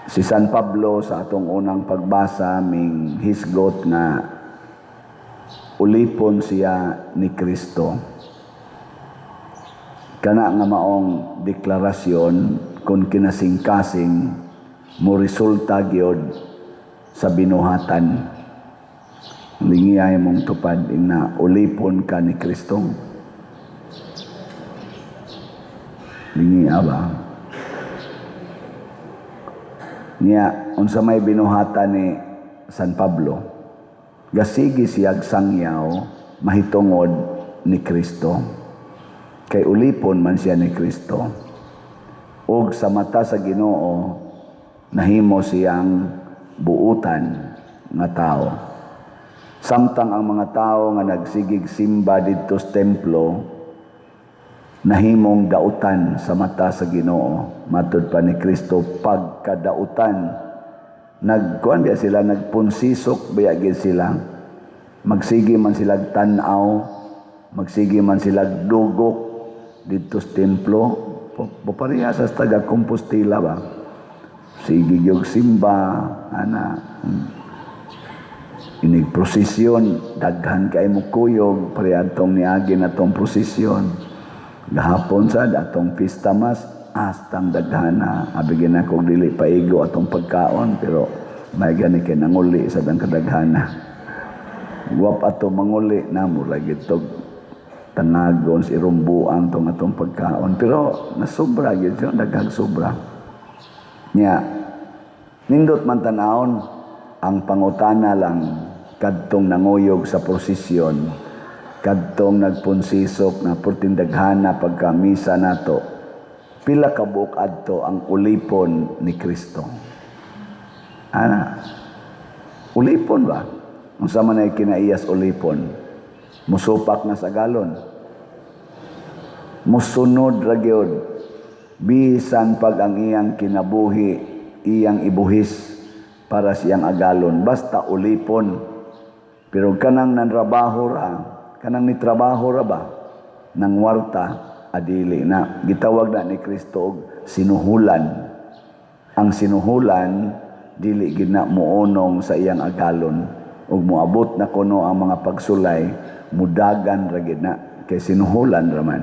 Si San Pablo sa atong unang pagbasa ming hisgot nga ulipon siya ni Kristo. Kana nga maong deklarasyon kung kinasing-kasing mo resulta gyud sa binuhatan. Lingiyay mong tupad na ulipon ka ni Kristo. Lingiya ba? Niya, unsa may binuhatan ni San Pablo, gasigi siyag sangyaw mahitungod ni Kristo. Kay ulipon man siya ni Kristo. Og sa mata sa Ginoo, nahimo siyang buutan nga tao. Samtang ang mga tao nga nagsigig simba didto sa templo, nahimong dautan sa mata sa Ginoo. Matud pa ni Kristo, pagkadautan, nagkuan biya sila, nagpunsisok biya gid sila. Magsigi man sila tan-aw, magsigi man sila dugok dito sa templo. Papareha sa taga Compostela ba? Sige yung simba, inig prosesyon, daghan kay mo kuyog, parehadtong niagi na tong prosesyon. Gahapon sa atong pista mas, astang daghana, abigin ako dili paigo atong pagkaon, pero may gani kay nanguli sa dang kadaghana. Guwap ato manguli na mo lagi tog tangagon si rumbuan tong atong pagkaon, pero nasobra gyud siya, daghang sobra. Nya nindot man tan-awon ang pangutana lang kadtong nanguyog sa prosesyon, kadtong nagpunsisok na purtindaghana pagkamisa nato, pila ka buok adto ang ulipon ni Kristo. Ulipon ba? Unsa man ay kinaiyas ulipon? Musupak na sa galon. Musunod ra gyud bisan pag ang iyang kinabuhi iyang ibuhis para siyang agalon, basta ulipon. Pero kanang nanrabaho ra, kanang nitrabaho ra ba nang warta, adili na gitawag na ni Kristo og sinuhulan. Ang sinuhulan dili gid na muonong sa iyang agalon, ug moabot na kuno ang mga pagsulay, mudagan ra gid na kay sinuhulan ra man.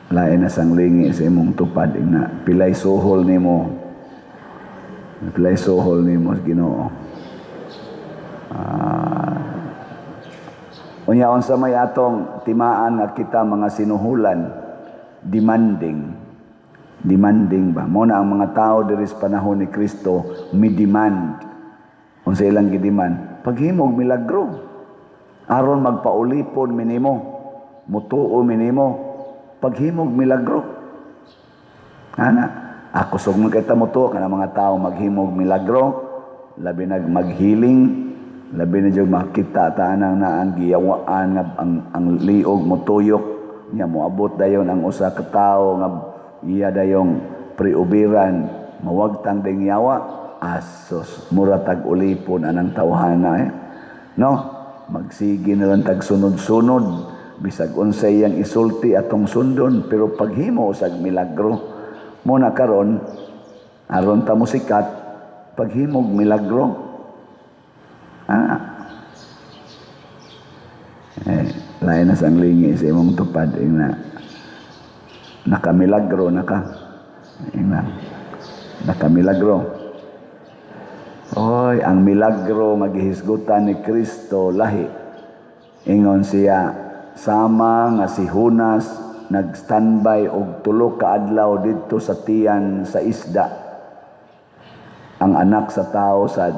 Lain na sang lingi sa imong tupad na pilay suhol nimo, pilay suhol nimo sa Ginoo. Unya unsa may atong timaan at kita mga sinuhulan, demanding ba mo na ang mga tao diri sa panahon ni Kristo mi-demand. Unsa ilang gidemand? Paghimog milagro aron magpaulipon minimo, mutuo minimo, paghimog milagro. Ako sugman kita mutuo kana mga tao maghimog milagro, labi maghiling, labi na jud makita taanang na ang giyawaan nga ang liog motuyok nya moabot dayon ang usa ka tawo nga iya dayong priubiran mawagtang ding yawa, asos mura tag ulipon anang tawhana no, magsige na lang tag sunod-sunod bisag unsay yang isulti atong sundon, pero paghimo usag milagro mo na karon aron ta musikat paghimog milagro. Lain na sang lingi sa imong tupad na nakamilagro na ka, nakamilagro. Oy, ang milagro magihisgutan ni Kristo lahi. Ingon siya, sama nga si Hunas nag-standby og 3 ka adlaw didto sa tiyan sa isda. Ang anak sa tao sad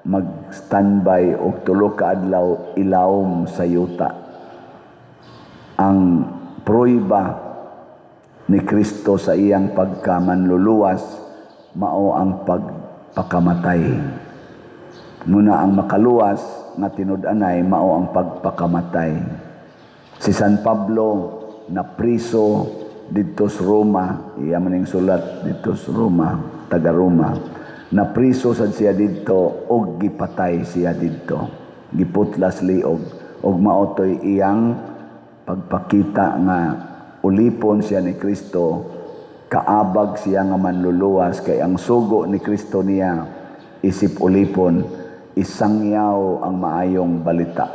mag-standby og 3 ka adlaw ilawom sa yuta. Ang pruiba ni Kristo sa iyang pagkamanluluwas mao ang pagpakamatay. Muna ang makaluwas nga tinud-anay mao ang pagpakamatay. Si San Pablo na priso didto sa Roma, iya maning sulat didto sa Roma, taga Roma. Na priso sad siya didto og gipatay siya didto. Giputlas liog og mao toy iyang pagpakita nga ulipon siya ni Kristo kaabag siya nga manluluwas kay ang sugo ni Kristo niya isip ulipon isangyaw ang maayong balita.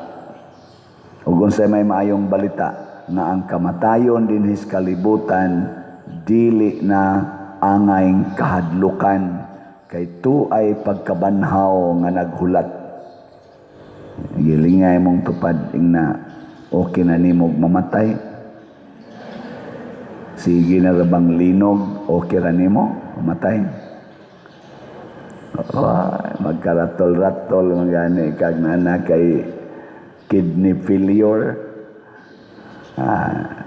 Ug unsay may maayong balita na ang kamatayon dinhis kalibutan dili na angayng kahadlukan kay tuay pagkabanhaw nga naghulat. Gilingay mong tupad ingna okay na nimog mamatay. Sige na rabang linog okay ra nimo mamatay. Magkaratol-ratol magani kag na kay kidney failure.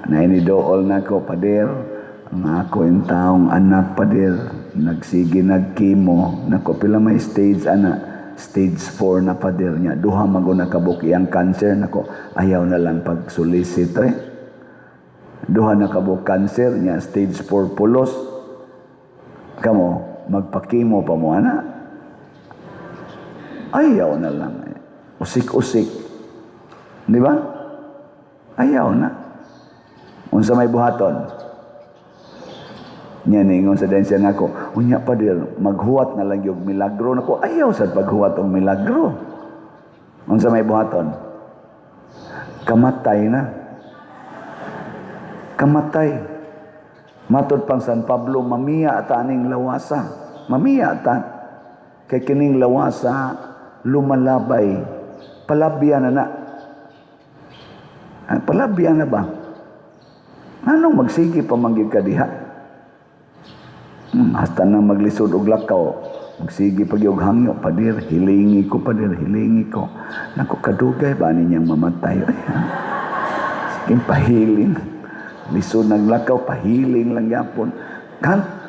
Nainidool na ko pader. Ang ako yung taong anak pader. Nagsige nagkimo. Nako pila may stage stage 4 na pader niya. Duha mago nakabuki ang cancer. Nako ayaw na lang pag-solicit Duha nakabuk cancer niya. Stage 4 pulos. Kamo magpakimo pa mo ana. Ayaw na lang. Usik-usik. Di ba? Ayaw na. Unsa may buhaton? Nya ningon sa densya nako, unya pa dir maghuwat na lang yung milagro nako. Ayaw sa paghuwat og milagro. Unsa may buhaton? Kamatay na. Kamatay. Matod pang San Pablo, mamiya ta aning lawasa. Mamiya ta. Kay kining lawasa lumalabay. Palabyan na. Palabyan na ba? Anong magsigi pa manggid ka diha? Hasta na maglisod og lakaw. Magsigi pag yung hangyo, padir, hilingi ko, padir, hilingi ko. Naku, kadugay ba ninyang mamatay? Sige, pahiling. Lisod naglakaw, pahiling lang yapon.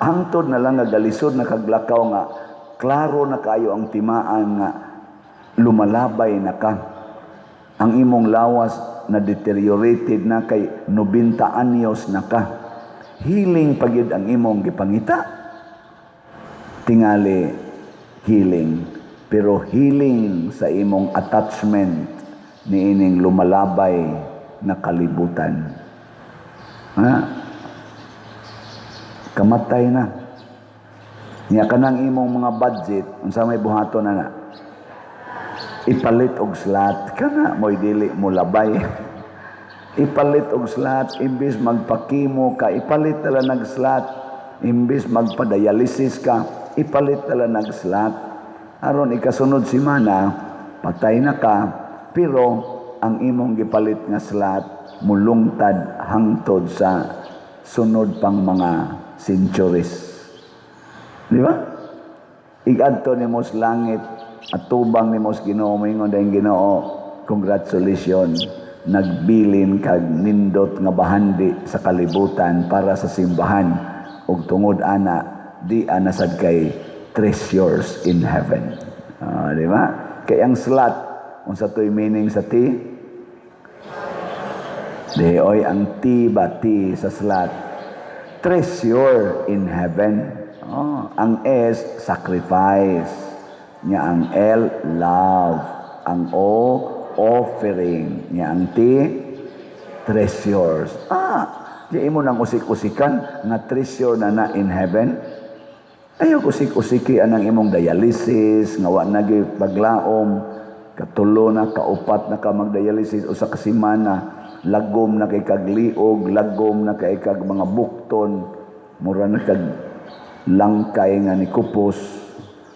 Hangtod na lang nagalisod na kaglakaw nga, klaro na kayo ang timaan nga, lumalabay na ka. Ang imong lawas na deteriorated na kay 90 anyos na ka. Healing pagyud ang imong gipangita. Tingali healing, pero healing sa imong attachment ni ining lumalabay na kalibutan. Kamatay na. Nya kanang imong mga budget unsa may buhaton na ipalit og slot kana moy dili mo labay. Ipalit og slot imbis magpakimo ka, ipalit tala nag slot imbis magpa-dialysis ka, ipalit tala nag slot aron ikasunod semana patay na ka, pero ang imong gipalit nga slot mulungtad hangtod sa sunod pang mga centuries. Di ba? Igadto ni mos langit at tubang ni mos Ginoo moingon dayong Ginoo, congratulations, nagbilin kag nindot nga bahandi sa kalibutan para sa simbahan ug tungod ana di anasad kay treasures in heaven. Di ba? Kay ang slot unsa toy meaning sa T? Oy ang T ba T sa slot? Treasure in heaven. Ang S sacrifice. Nya ang L love. Ang O offering. Nya ang T treasures. Di mo nang usik-usikan nga treasure na in heaven. Ayaw usik-usiki anang imong dialysis nga wa na gyud paglaom, katulo na kaupat na ka mag-dialysis usa ka semana, lagom na kay kagliog, lagom na kay kag mga bukton, mura na kag langkay nga ni kupos,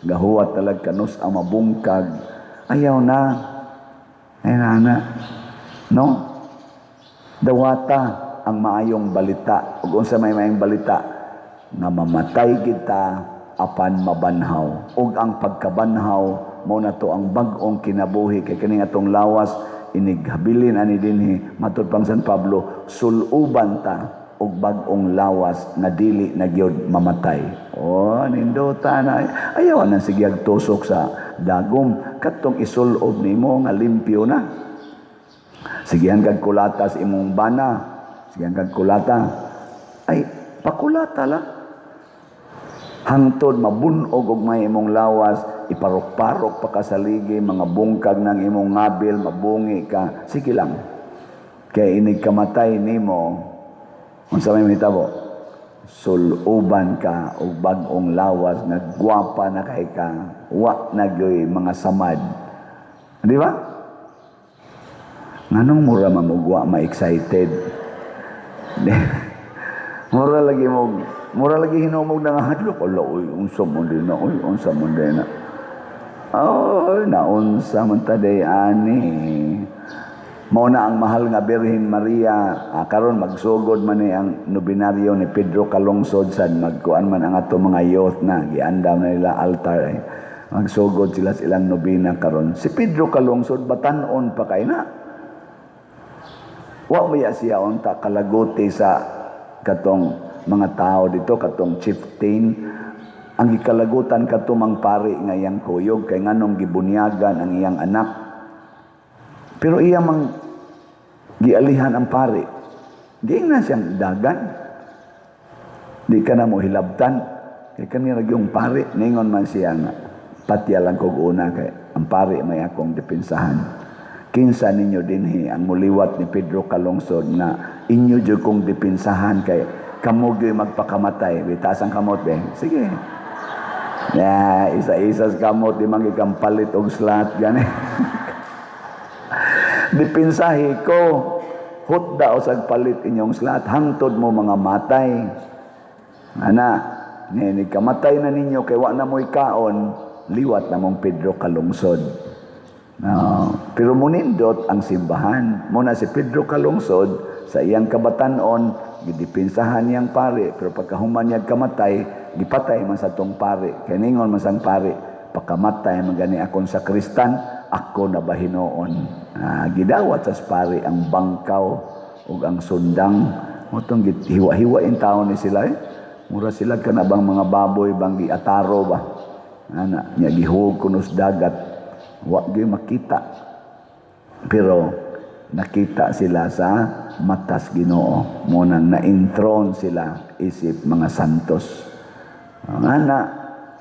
gahuwat talag kanus ang mabungkag. Ayaw na. No? Dawata ang maayong balita. Ug unsa may maayong balita nga mamatay kita apan mabanhaw. Ug ang pagkabanhaw mao na to ang bag-ong kinabuhi kay kini atong lawas inighabilin ani dinhi matud pang San Pablo suluban ta og bag-ong lawas na dili na gyud mamatay. Nindota na ayaw nang sigyag tusok sa dagom katong isulob nimo nga limpyo na. Sigihan kag kulata sa imong bana. Sigihan kag kulata. Ay pakulata la. Hangtod mabunog og may imong lawas, iparok-parok pa ka sa ligi, mga bungkag ng imong ngabil, mabungi ka. Sige lang. Kaya inig kamatay nimo, unsa may mitabo? suluban ka o bagong lawas nga gwapa na kay ka wa nagyoy mga samad, di ba? Nganong mura mamugwa ma-excited? mura lagi hinumog na nga hadlok, ala uy unsa mo din na, uy unsa mo din na, naunsa man taday ani. Mao na ang mahal nga Birhen Maria, karon magsugod man ni ang nobinaryo ni Pedro Calungsod sad, magkuan man ang ato mga youth na giandam na nila altar magsugod sila silang nobina karon. Si Pedro Calungsod batan-on pa kay na. Wa maya siya unta kalaguti sa katong mga tao dito, katong chieftain. Ang gikalagutan katumang pari nga iyang kuyog kay nganong gibunyagan ang iyang anak. Pero iya mang gialihan ang pari. Di na siyang dagan. Di ka na mo hilabtan. Kaya kanina yung pari, ningon man siya nga, patya lang kog una kay ang pari may akong depensahan. Kinsa ninyo dinhi ang muliwat ni Pedro Calungsod na inyo jud kong depensahan kay kamo gyud magpakamatay. Bitaas ang kamot be. Sige. Isa-isa sa kamot di man gikampalit og slat gani. Dipinsahi ko, hutda o sagpalit inyong slat, hangtod mo mga matay. Ana, ninig kamatay na ninyo, kay wa na mo'y kaon, liwat na mong Pedro Calungsod. Pero munindot ang simbahan. Muna si Pedro Calungsod, sa iyang kabatanon, gidipinsahan niyang pare, pero pagkahuman niya kamatay, gipatay man sa tong pare. Kaya ningon man sang pare, pagkamatay magani akong sakristan, ako na bahinoon. Gidawat sa pare ang bangkaw ug ang sundang. Motong hiwa-hiwain taon ni sila mura sila kanabang mga baboy bang giataro ba. Ana nya gihug kunos dagat. Wa gyud makita. Pero nakita sila sa matas Ginoo. Munang na-enthrone sila isip mga santos. Ana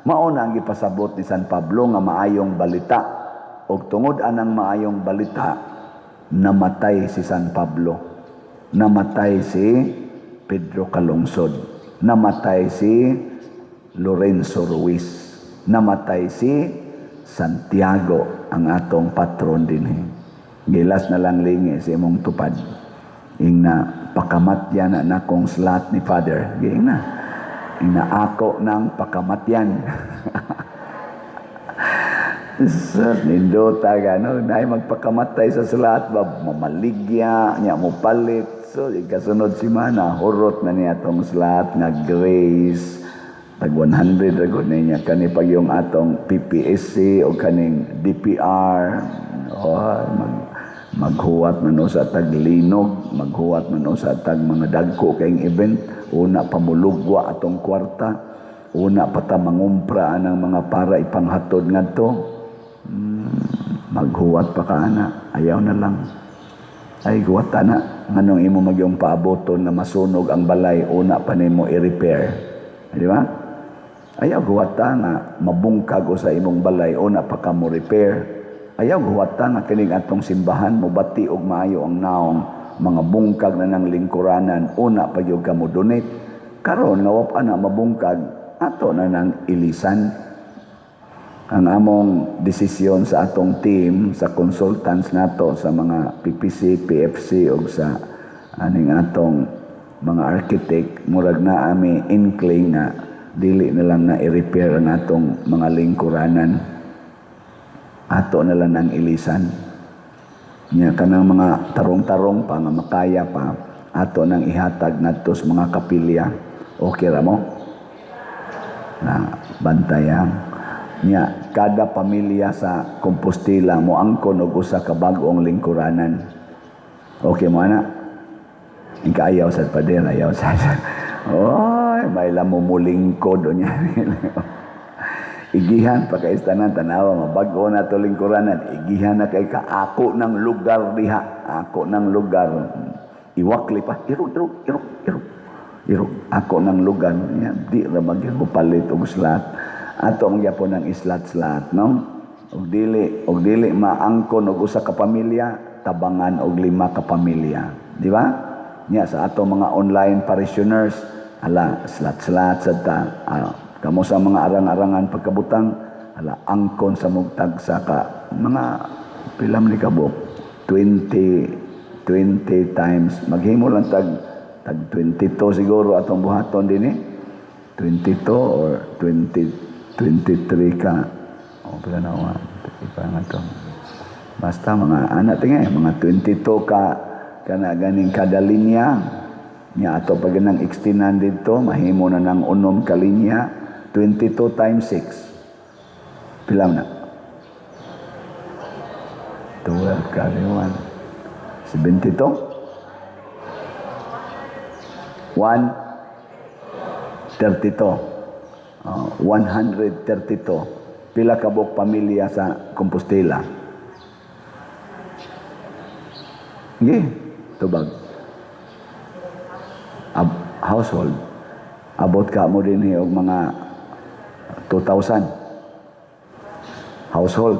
mao na ang gipasabot ni San Pablo nga maayong balita. Og tungod anang maayong balita, namatay si San Pablo, namatay si Pedro Calungsod, namatay si Lorenzo Ruiz, namatay si Santiago, ang atong patron din. Gilas na lang lingi sa imong tupad. Ing na pakamatyan na nakong slat ni Father. Ging na. Ing na ako ng pakamatyan. Nindota gano na magpakamatay sa salat ba mamaligya niya mo palit. So ikasunod si mana hurot na niya tong salat nga grace tag 100 ra gud niya kani pag yung atong PPSC o kaning DPR maghuwat man sa tag linog, maghuwat man sa tag mga dagko kayong event, una pamulugwa atong kwarta, una pata mangumpra ng mga para ipanghatod ngadto. Maghuwat pa ka na, ayaw na lang. Ay huwat na, nganong imo magyong paaboton na masunog ang balay, una pa nimo i-repair. Di ba? Ayaw huwat nga mabungkag o sa imong balay, una pa ka mo repair. Ayaw huwat nga kining atong simbahan mo bati og maayo ang naong mga bungkag na ng lingkuranan, una pa yung ka mo donate. Karon nga wa pa na mabungkag, ato na ng ilisan. Ang among desisyon sa atong team, sa consultants nato, sa mga PPC, PFC, o sa aning atong mga architect, murag na ami inkling na dili na lang na i-repair ang atong mga lingkuranan. Ato na lang ng ilisan. Nya kanang mga tarong-tarong pa, nga makaya pa, ato nang ihatag nato sa mga kapilya. Okay ra mo? Na bantayan. Nya kada pamilya sa Compostela mo angkon og usa ka bag-ong lingkuranan. Okay mo ana? Ingka ayaw sa pader, ayaw sa. Oy, may lamumulingkod o niya. Igihan pa kay istanan tanawa mabag-o na to lingkuranan. Igihan na kay kaako ng lugar diha. Ako ng lugar. Iwakli pa. Irog. Ako ng lugar. Di ra magpalit og slat. Ato ang yapon ng islat-slat, no? Og dili maangkon og usa ka pamilya, tabangan og 5 ka pamilya. Di ba? Nya sa ato mga online parishioners, Ala, slat-slat sa ta. Kamo sa mga arang-arangan pagkabutang, ala, angkon sa mugtag sa ka. Mga pilam ni kabuk. 20 times. Maghimo lang tag 22 siguro atong buhaton din eh. 22 or 23 ka. O, pala na ako. Ipa nga to. Basta mga anak tingay, mga 22 ka na ganing kada linya. Nya ato pag nang extinan dito, mahimo na ng unom ka linya. 22 times 6. Pila na? 12 ka, 72? 132. Pila kabok pamilya sa Compostela? Sige, tubag. Household. Abot ka mo din og mga 2,000. Household.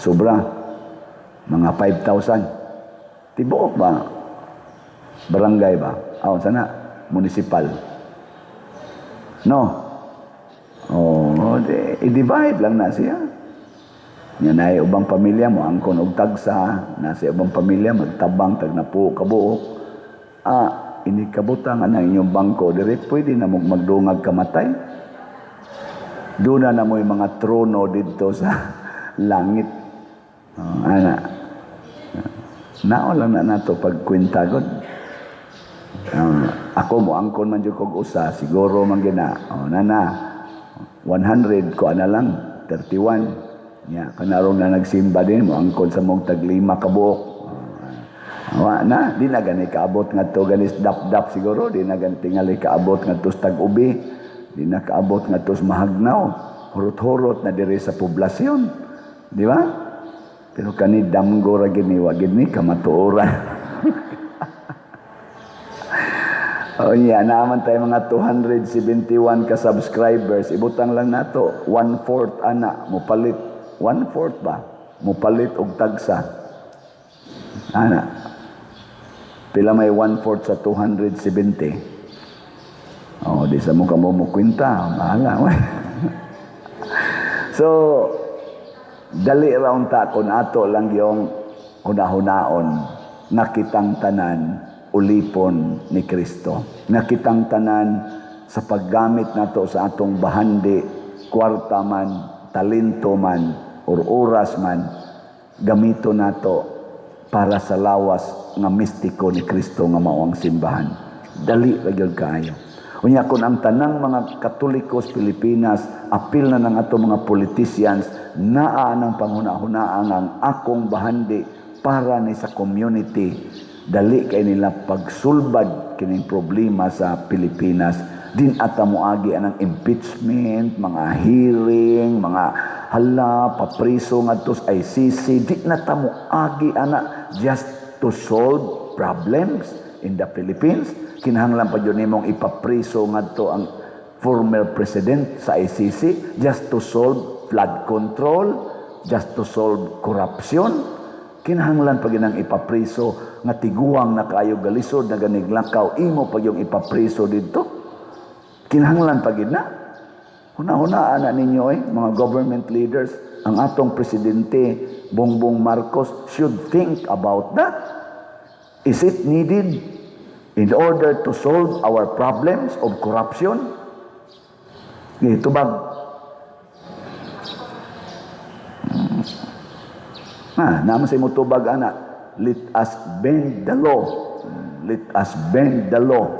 Sobra. Mga 5,000. Tibuok ba? Barangay ba? Sana? Municipal. No? I-divide lang na siya. Yan ay ubang pamilya mo, angkon og tagsa, nasa ubang pamilya, magtabang, tag na po, kabuok. Inikabutang ang inyong bangko, direct pwede na magdungag kamatay. Doon na mo yung mga trono dito sa langit. Nao lang na nato pagkwintagod. Ako mo angkon man jud kog usa, siguro man gina. 100 ko ana lang, 31. Kanarong na nagsimba din mo angkon sa mong taglima ka buok. Di na gani kaabot nga to ganis dap-dap siguro, di na gani tingali kaabot nga to tag-ubi, di na kaabot nga to mahagnaw, hurot-hurot na diri sa poblasyon. Di ba? Pero kani damgo ra gini, wa gini kamatuoran. Naman tayo mga 271 ka subscribers. Ibutang lang nato 1/4 ana mupalit. 1/4 ba? Mupalit og tagsa. Ana. Pila may 1/4 sa 270. Di sa mo kamo mo kwenta. Bahala. So, dali raon ta kun ato lang yung hunahunaon nakitang tanan ulipon ni Kristo. Nakitang tanan sa paggamit nato sa atong bahandi, kwarta man, talento man, or oras man, gamito nato para sa lawas nga mistiko ni Kristo nga mao ang simbahan. Dali ra gyud kaayo. Unya kun ang tanang mga Katolikos Pilipinas, apil na ng ato mga politicians, naa ng panghuna-hunaan ang akong bahandi para ni sa community. Dali kay nila pagsulbad kining problema sa Pilipinas. Din ata moagi anang impeachment, mga hearing, mga papriso ngadto sa ICC. Di na ta moagi ana just to solve problems in the Philippines. Kinahanglan pa yun nimong ipapriso ngadto ang former president sa ICC just to solve flood control, just to solve corruption. Kinahanglan pa ginang ipapriso nga tiguang na kayo galisod na ganiglakaw, imo pa yung ipapriso dito. Kinahanglan pa gid na. Huna-hunaan na ninyo mga government leaders, ang atong presidente Bongbong Marcos should think about that. Is it needed in order to solve our problems of corruption? Ito ba? Naman sa imutubag ana, let us bend the law. Let us bend the law.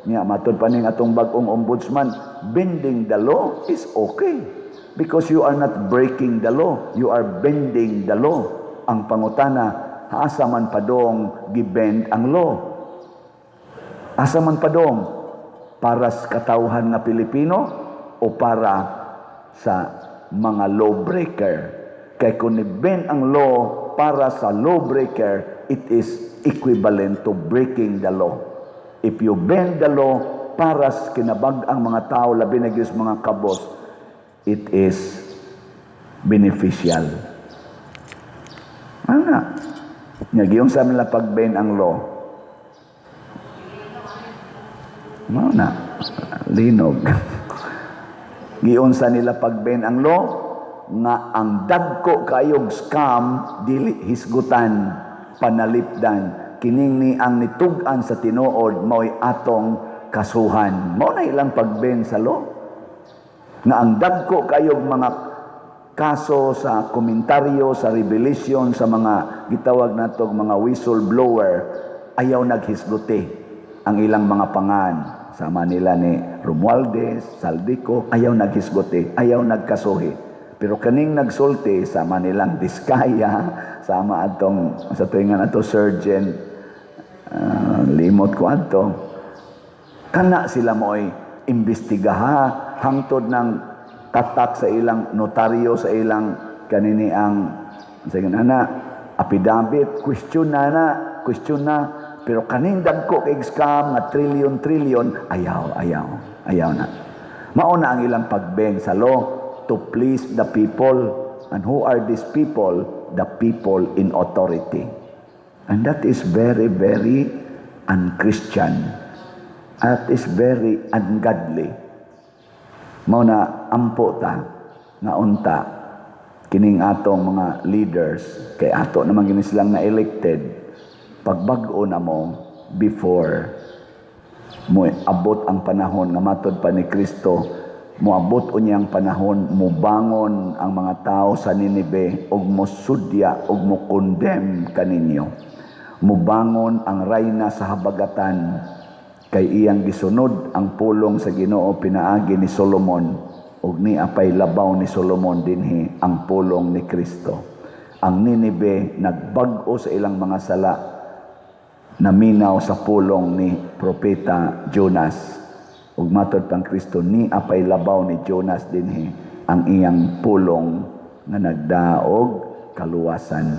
Niya, matod pa ning atong bagong ombudsman, bending the law is okay. Because you are not breaking the law, you are bending the law. Ang pangutana, asa man padong gibend ang law? Asa man padong? Para sa katawhan nga Pilipino o para sa mga lawbreaker? Kaya kung ni-bend ang law para sa lawbreaker, it is equivalent to breaking the law. If you bend the law para sa kinabag-ang mga tao, labi na gis mga kabos, it is beneficial. Nagyong sa nila pag-bend ang law. Mao na linog. Giunsa nila pagben ang law nga ang dagko kayog scam dili hisgutan panalipdan kining ni ang nitug-an sa tinuod mao'y atong kasuhan. Mao na ilang pagben sa law nga ang dagko kayog mga kaso sa komentaryo sa revelation sa mga gitawag natong mga whistleblower ayaw naghisguti ang ilang mga pangan. Sama nila ni Romualdez, Saldico, ayaw naghisguti, ayaw nagkasuhi. Pero kaning nagsulti, sama nilang Diskaya, sama atong, sa tuwingan ato, Surgeon, limot ko ato, kana sila mo'y imbestigaha, hangtod ng tatak sa ilang notaryo, sa ilang kanini ang, sige na, affidavit, question na, pero kaning dagko kay scam nga trillion, ayaw na. Mauna ang ilang pagben sa law to please the people. And who are these people? The people in authority. And that is very, very un-Christian. That is very ungodly. Mauna ampo ta nga unta kining atong mga leaders kay ato naman gini silang na elected. Pagbag-o na mo before mo abot ang panahon nga matod pa ni Kristo, moabot unya ang panahon mubangon ang mga tao sa Ninive og mosudya og mo condemn kaninyo. Mubangon ang rayna sa habagatan kay iyang gisunod ang pulong sa Ginoo pinaagi ni Solomon ug ni apay labaw ni Solomon dinhi ang pulong ni Kristo. Ang Ninive nagbag-o sa ilang mga sala naminaw sa pulong ni propeta Jonas. Ug matod pang Kristo ni apay labaw ni Jonas dinhi ang iyang pulong nga nagdaog kaluwasan.